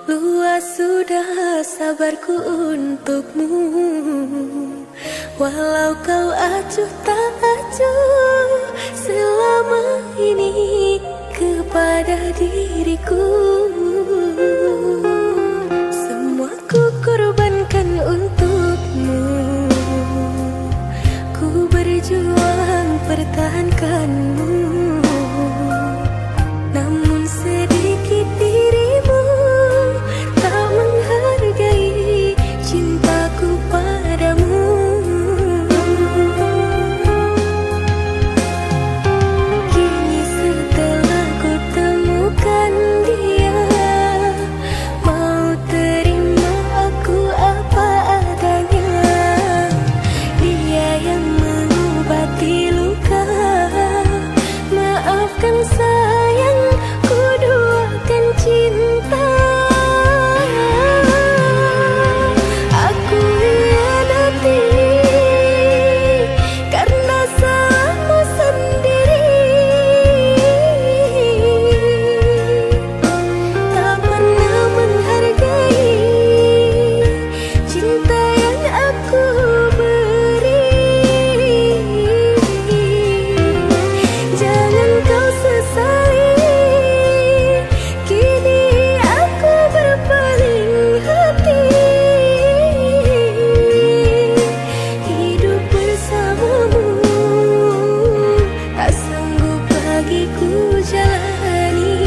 Luas sudah sabarku untukmu, walau kau acuh tak acuh selama ini kepada diriku. Semua ku korbankan untukmu, ku berjuang pertahankanmu. Namun sedikit dirimu tak menghargai cintaku padamu. Kini setelah ku temukan dia, mau terima aku apa adanya. Dia yang mengobati luka, maafkan sayang, ku duakan cinta. Aku hianati karena salahmu sendiri. Tak pernah menghargai cinta yang aku beri. Jangan kau sesali, kini aku berpaling hati. Hidup bersamamu tak sanggup bagiku jalani.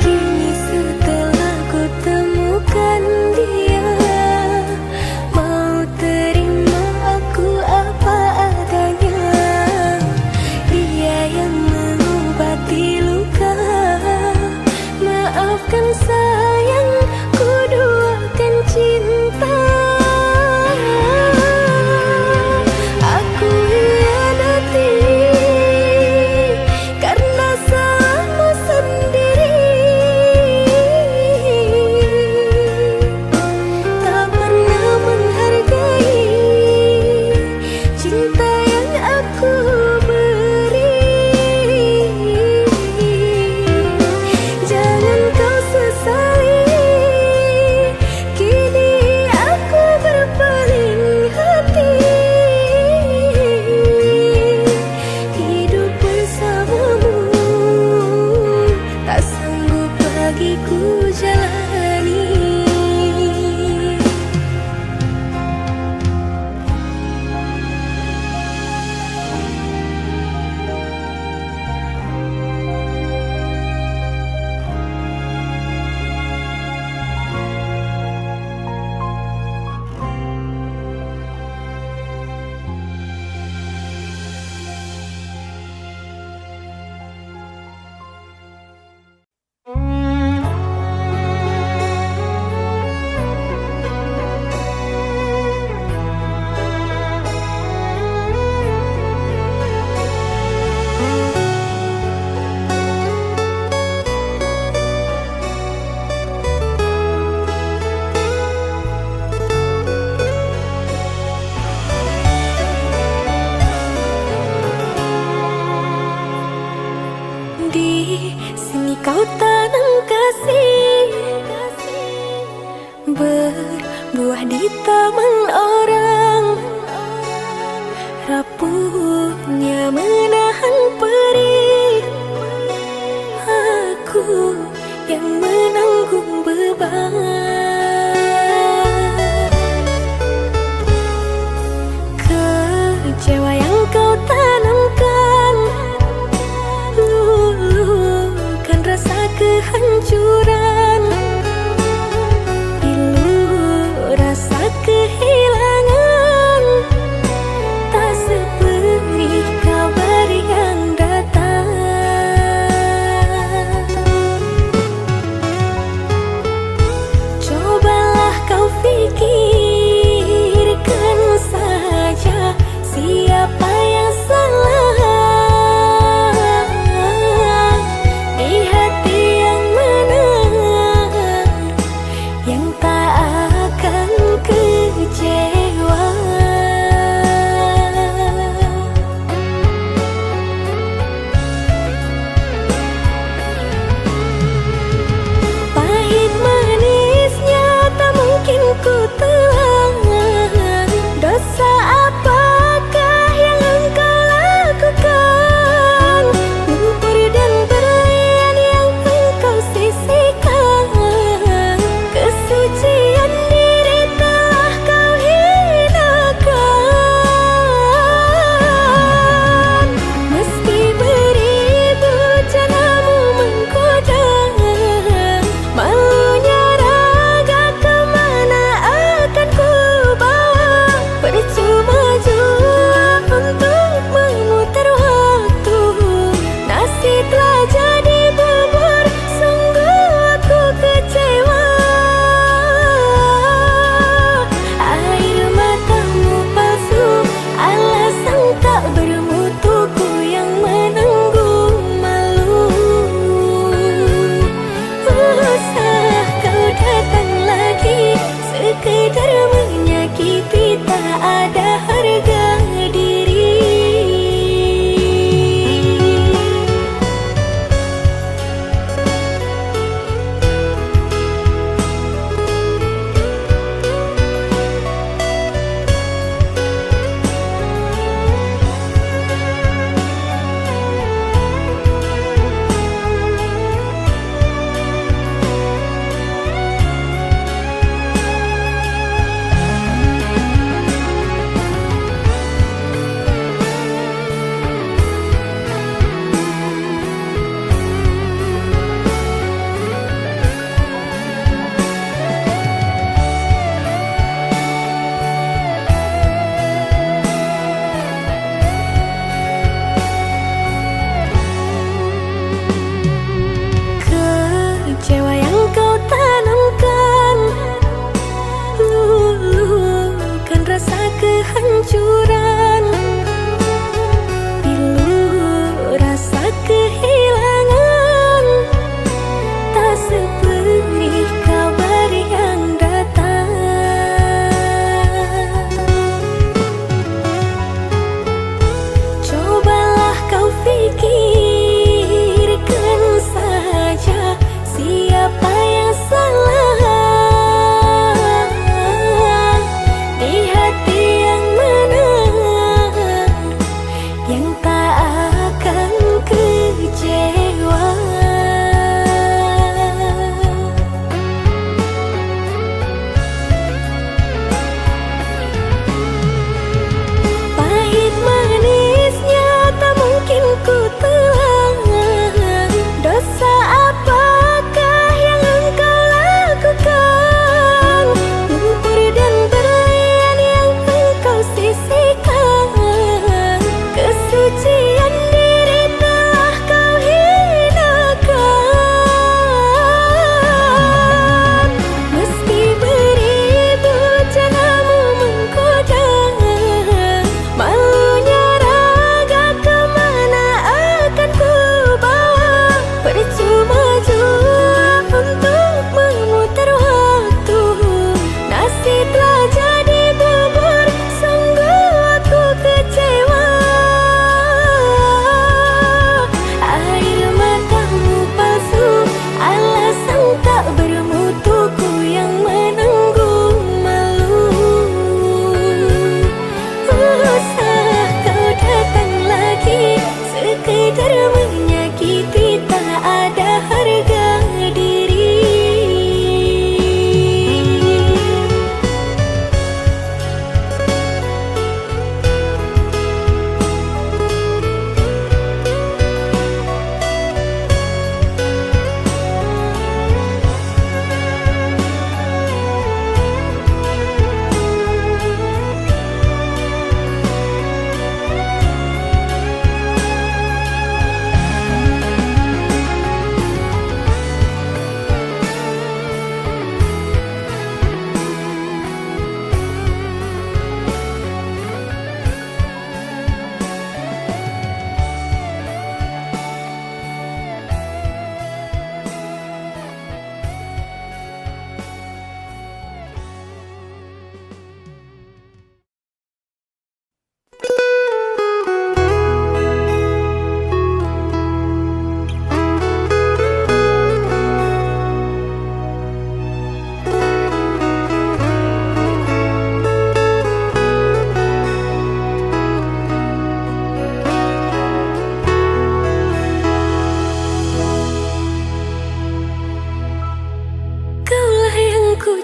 Kini setelah ku temukan dia, mau terima aku apa adanya. Dia yang mengobati luka, maafkan sayang, ku duakan cinta. Aku hianati karena salahmu sendiri. Tak pernah menghargai cinta yang aku beri. Jangan kau sesali, kini aku berpaling hati. Hidup bersamamu tak sanggup bagiku jalani. Di sini kau tanam kasih, berbuah di taman orang. Rapuhnya menahan perih, aku yang menanggung beban. Kecewa yang kau tanamkan, luluhkan rasa kehancuran. Pilu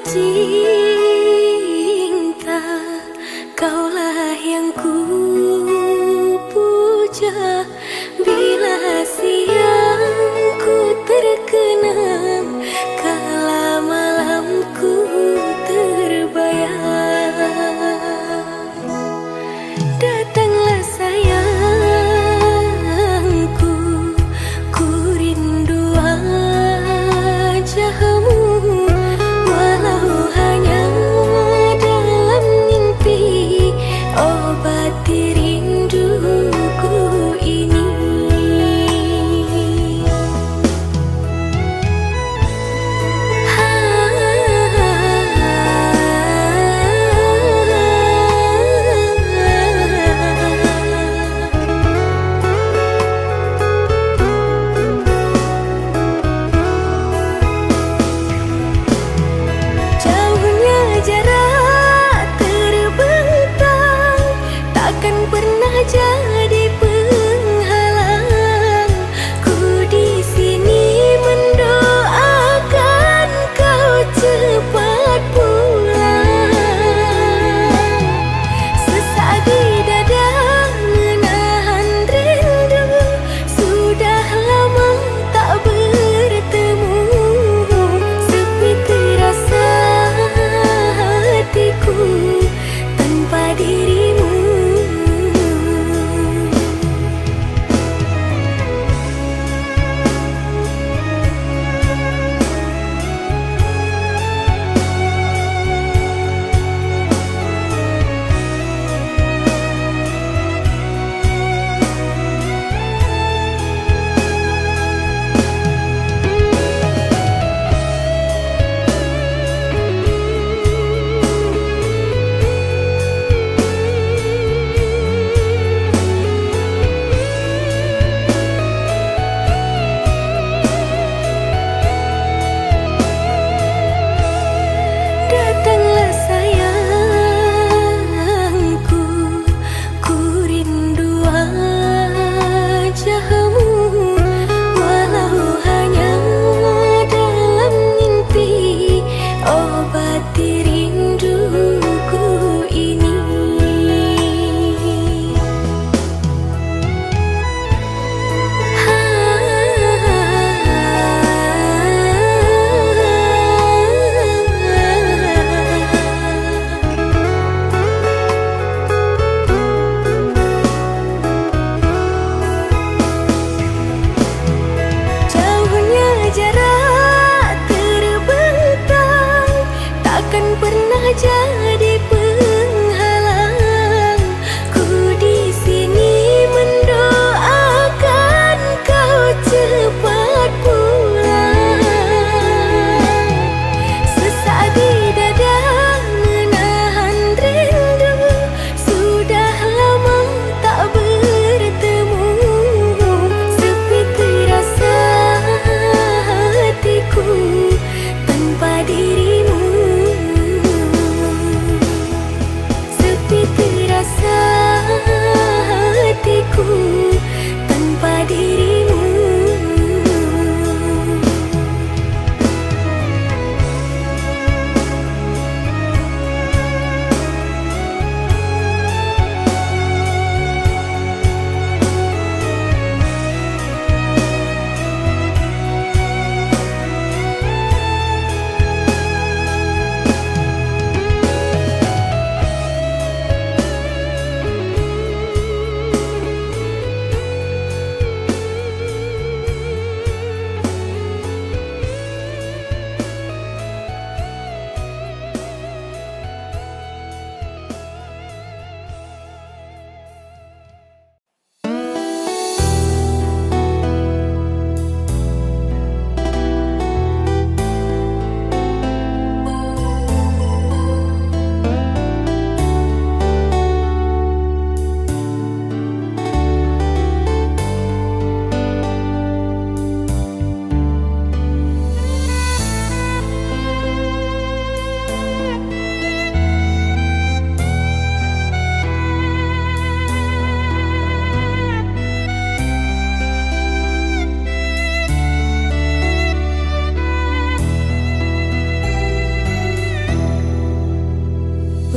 cinta, kaulah yang ku puja. Bila siang ku terkenang, kala malamku terbayang. Datanglah sayangku, ku rindu wajahmu. Walau hanya dalam mimpi, obati rinduku ini. Jauhnya jarak terbentang, takkan pernah jadi penghalang. Ku di sini mendoakan kau cepat pulang. Sesak di dada menahan rindu, sudah lama tak bertemu. Sepi terasa hatiku tanpa dirimu. Datanglah sayangku, ku rindu wajahmu. Walau hanya dalam mimpi, obati rinduku ini. Jauhnya jarak terbentang, takkan pernah jadi penghalang. Ku di sini mendoakan kau cepat pulang. Sesak di dada menahan rindu, sudah lama tak bertemu. Sepi terasa hatiku tanpa dirimu.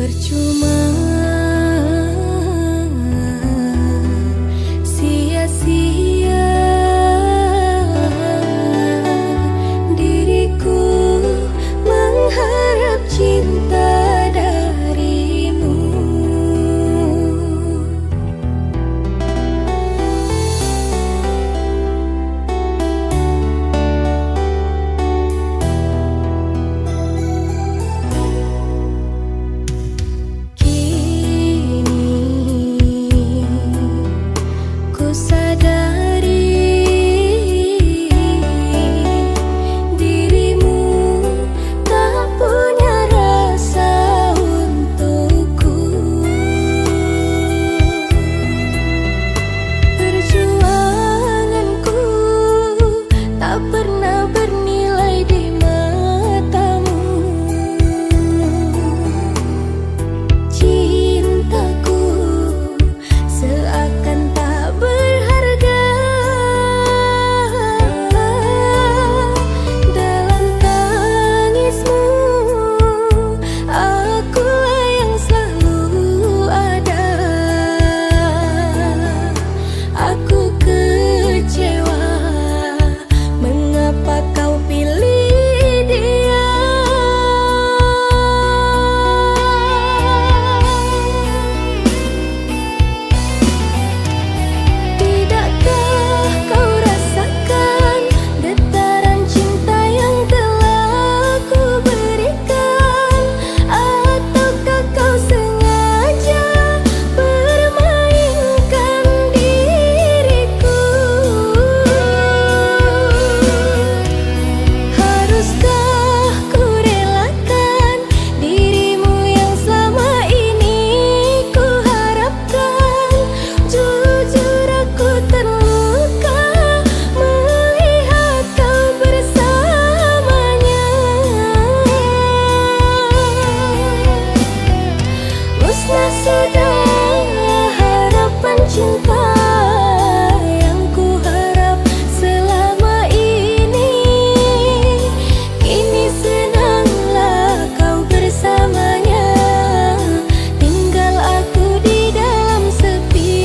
Percuma, sia-sia diriku mengharap cinta darimu. Ku sadari dirimu tak punya rasa untukku. Perjuanganku tak pernah bernilai di matamu. Cintaku seakan tak berharga dalam tangismu. Akulah yang selalu ada. Aku kecewa, mengapa kau pilih dia? Tidakkah kau rasakan getaran cinta yang telah ku berikan? Ataukah kau sengaja permainkan diriku? Haruskah ku relakan dirimu yang selama ini ku harapkan? Jujur aku terluka melihat kau bersamanya. Musnah sudah harapan cinta yang ku harap selama ini. Kini senanglah kau bersamanya, tinggal aku di dalam sepi.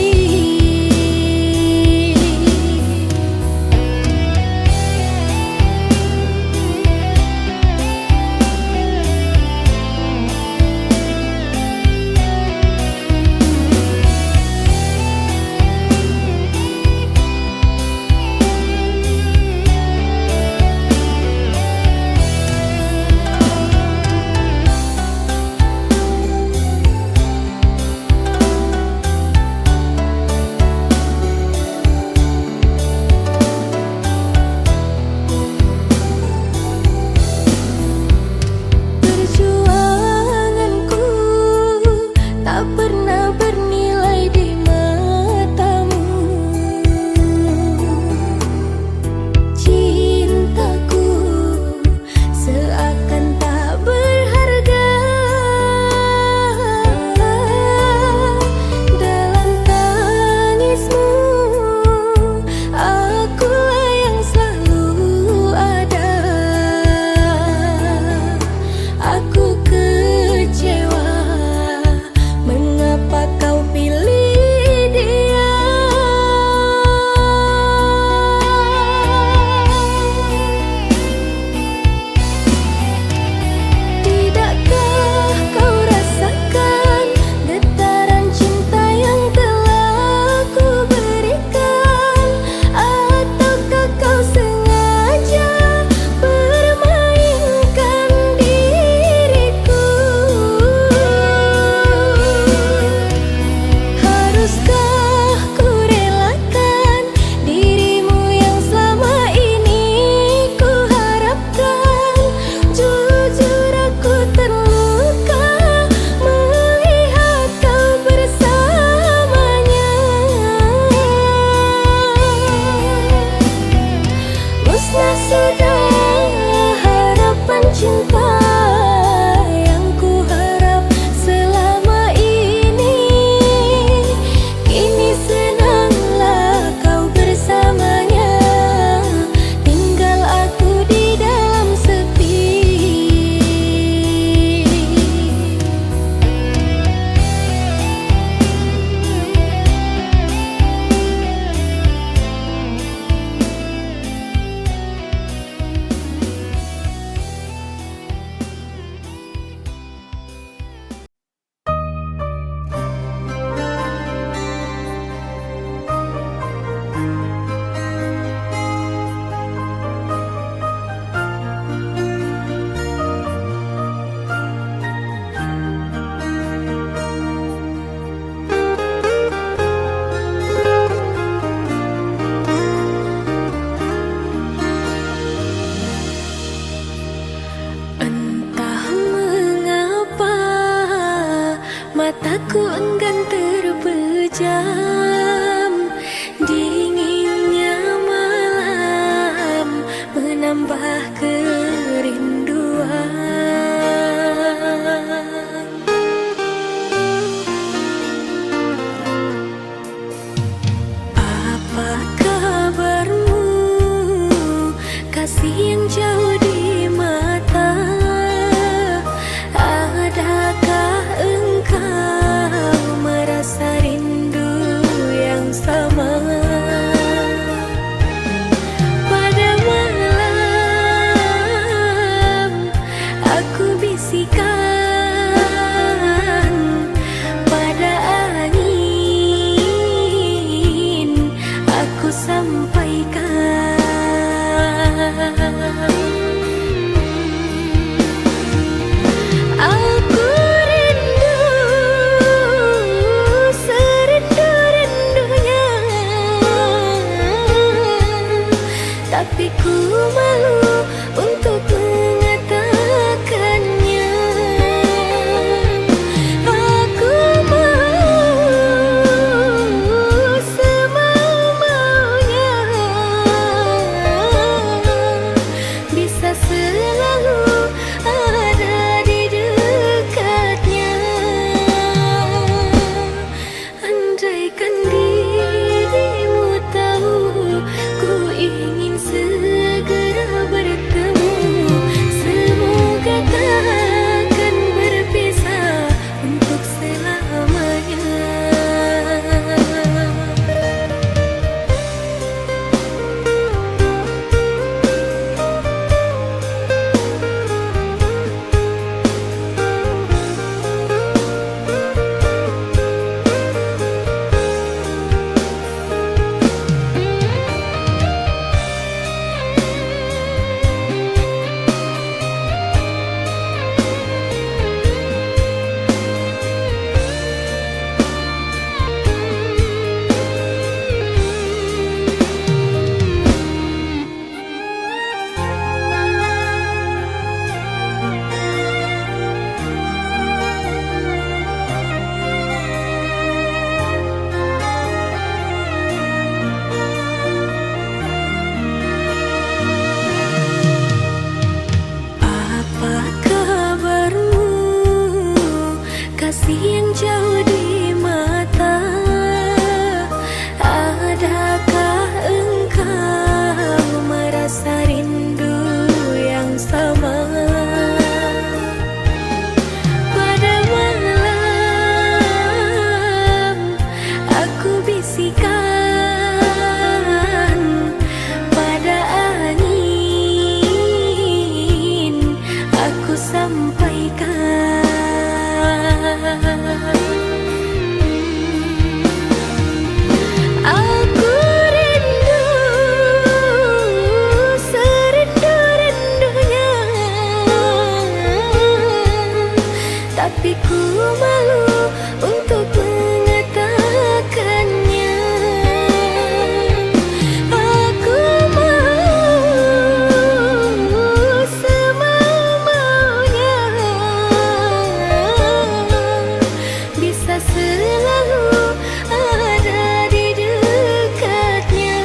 Aku enggan terpejam, dinginnya malam menambah kerinduan. Apa kabarmu, kasih yang jauh di mata? Adakah engkau merasa rindu yang sama? Pada malam aku bisikan, pada angin aku sampaikan. Aku rindu serindu-rindunya, tapi ku malu untuk mengatakannya. Aku mau semau-maunya, bisa selalu ada di dekatnya. Andaikan dirimu tahu, ku ingin segera bertemu. Semoga takkan berpisah untuk selamanya. Apa kabarmu, kasih yang jauh di mata? Adakah engkau merasa rindu yang sama? Pada malam aku bisikan, pada angin aku sampaikan. Aku rindu serindu-rindunya, tapi ku malu untuk mengatakannya. Aku mau semau-maunya, bisa selalu ada di dekatnya.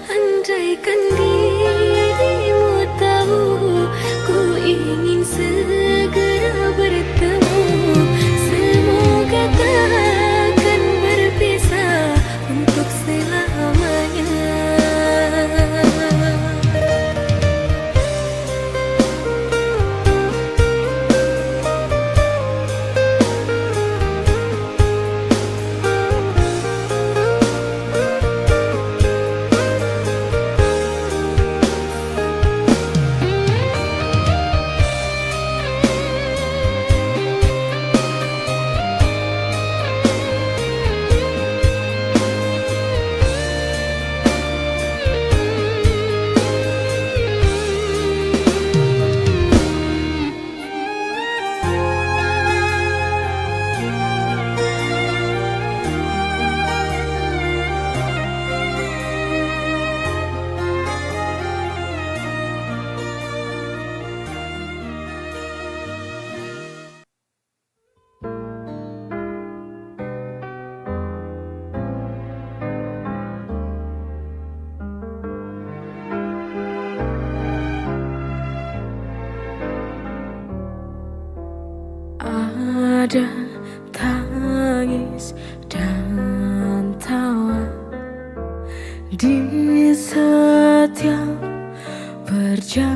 Andaikan dirimu tahu, ku ingin segera bertemu. ada tangis dan tawa di setiap perjalanan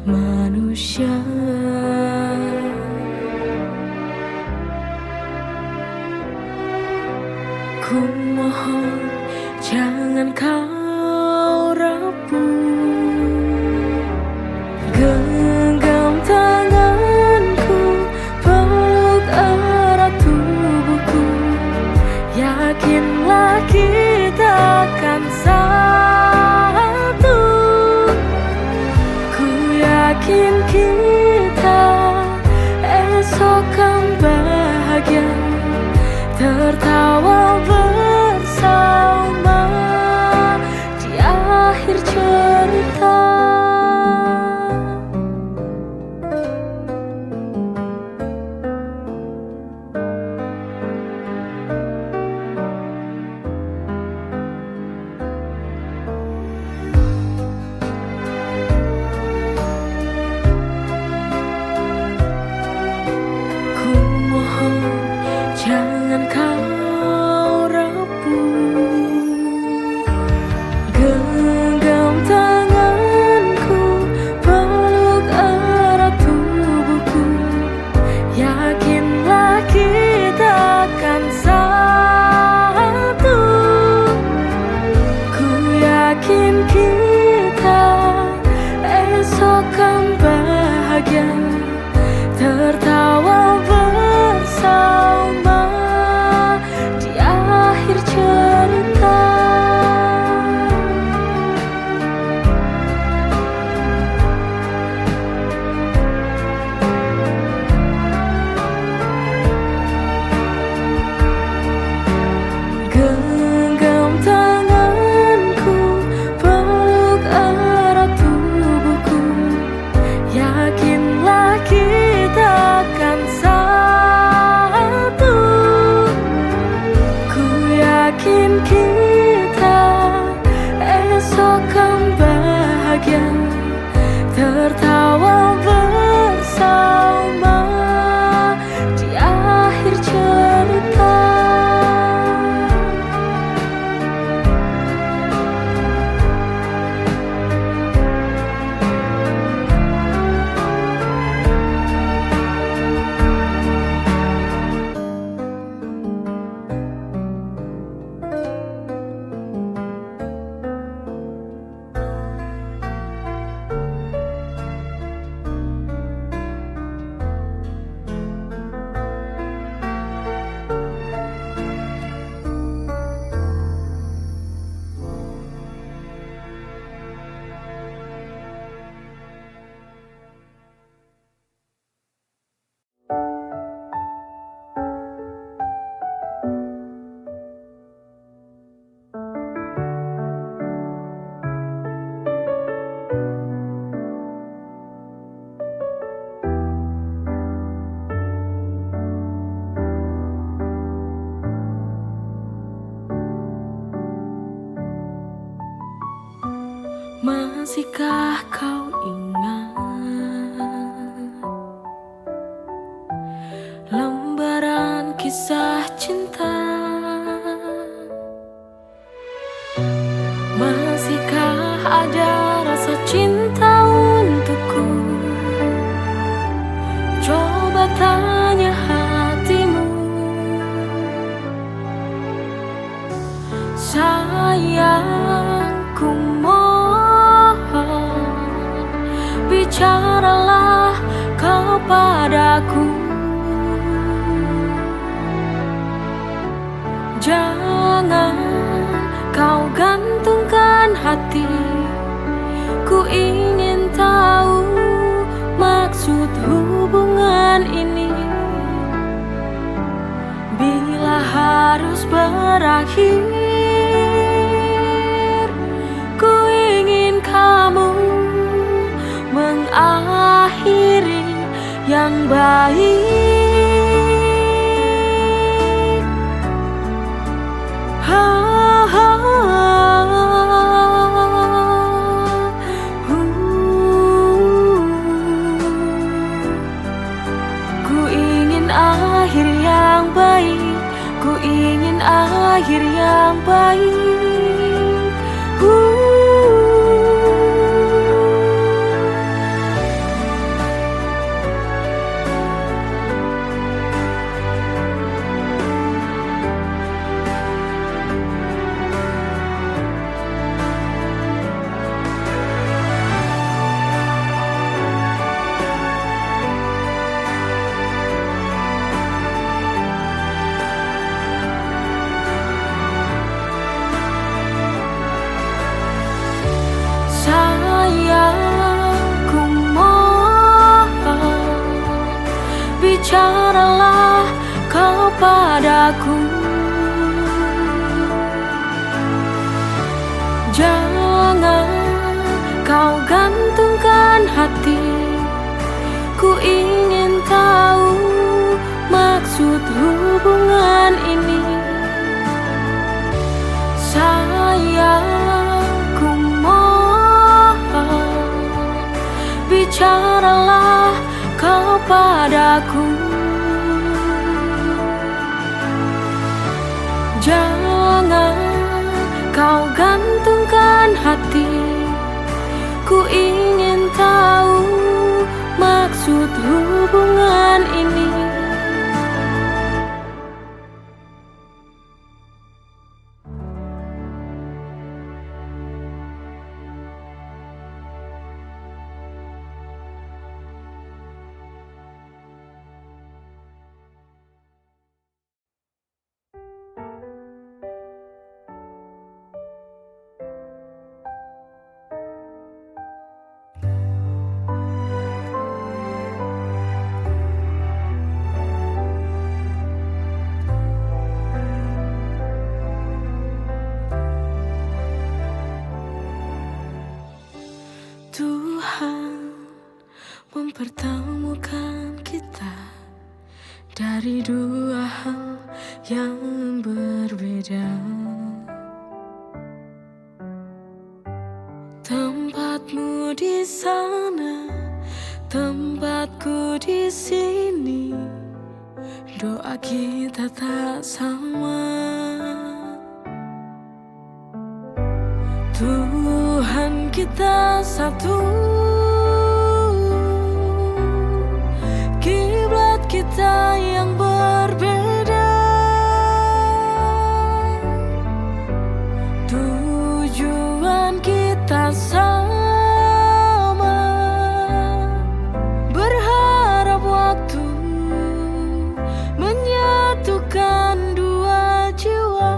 manusia. Ku mohon jangan kau rapuh, genggam tanganku, peluk erat tubuhku. Yakinlah kita akan satu. Ku yakin kita esok kan bahagia, tertawa bersama di akhir cerita. Ku mohon jangan kau rapuh, genggam tanganku, peluk erat tubuhku. Yakinlah kita akan satu. Ku yakin kita esok kan bahagia, tertawa bersama di akhir cerita. Genggam tanganku, peluk erat tubuhku. Yakinlah kita akan satu. Ku yakin kita esok kan bahagia, tertawa bersama di akhir cerita. Masihkah kau ingat lembaran kisah cinta? Masihkah ada rasa cinta untukku? Coba tanya hatimu. Sayangku, mohon bicaralah kepadaku. Jangan kau gantungkan hati. Ku ingin tahu maksud hubungan ini. Bila harus berakhir, ku ingin kamu mengakhiri yang baik. ingin akhir yang baik. Sayangku mohon, bicaralah kepadaku. Jangan kau gantungkan hati, ku ingin tahu maksud hubungan ini. Sayangku mohon, bicaralah kepadaku. Jangan kau gantungkan hati, ku ingin tahu maksud hubungan ini. Tuhan mempertemukan kita dari dua hal yang berbeda. Tempatmu di sana, tempatku di sini. Doa kita tak sama. Tuhan kita satu, kiblat kita yang berbeda. Tujuan kita sama, berharap waktu menyatukan dua jiwa.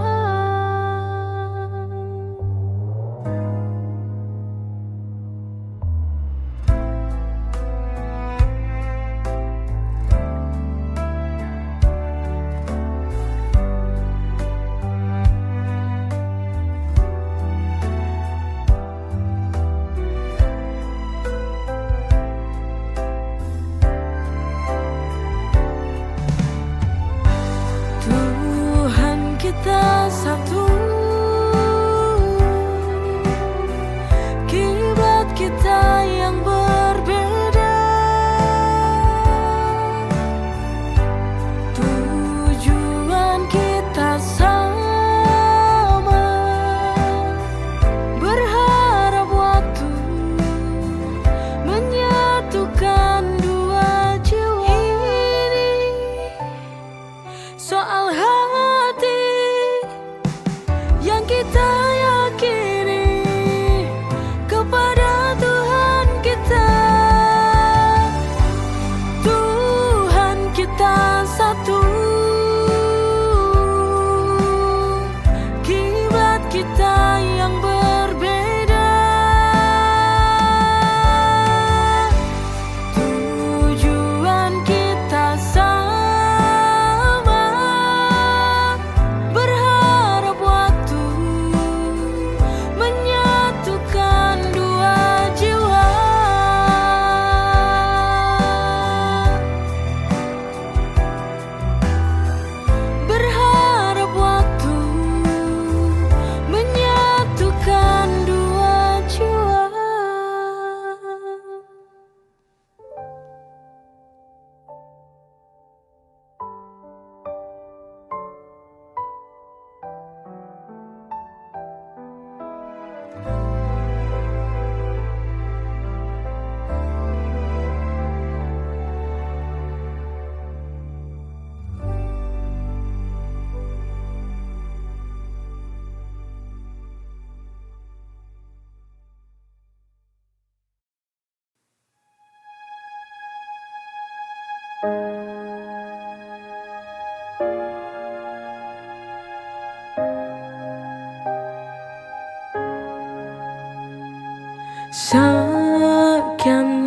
Sekian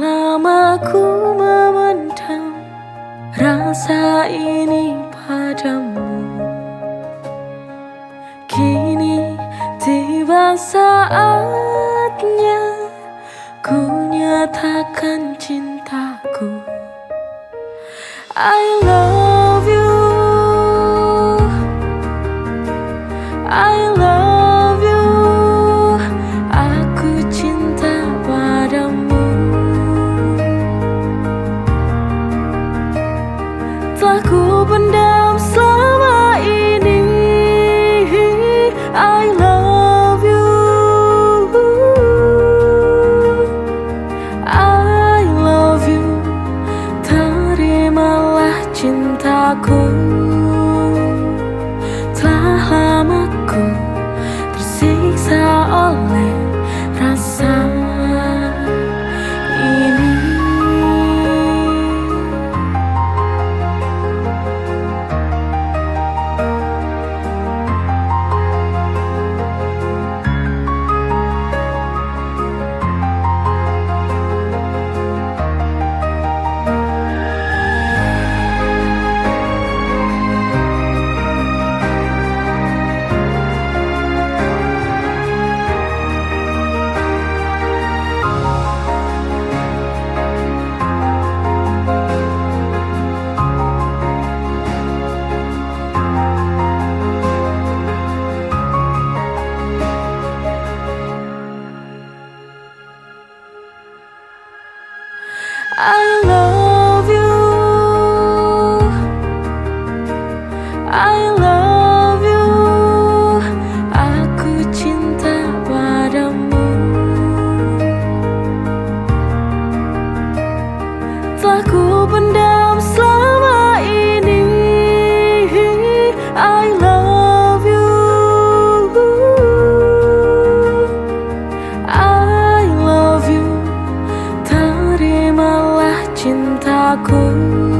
lama ku memendam rasa ini padamu. Kini tiba saatnya ku nyatakan cintaku. I love you, I love you. Aku cinta padamu. Telah ku pendam selama ini. I love you, I love you. Terimalah cintaku. Telah lama ku tersiksa oleh rasa ini. I love you, I love you. Aku cinta padamu. Telah ku pendam selama ini. I love you, I love you. Terimalah cintaku.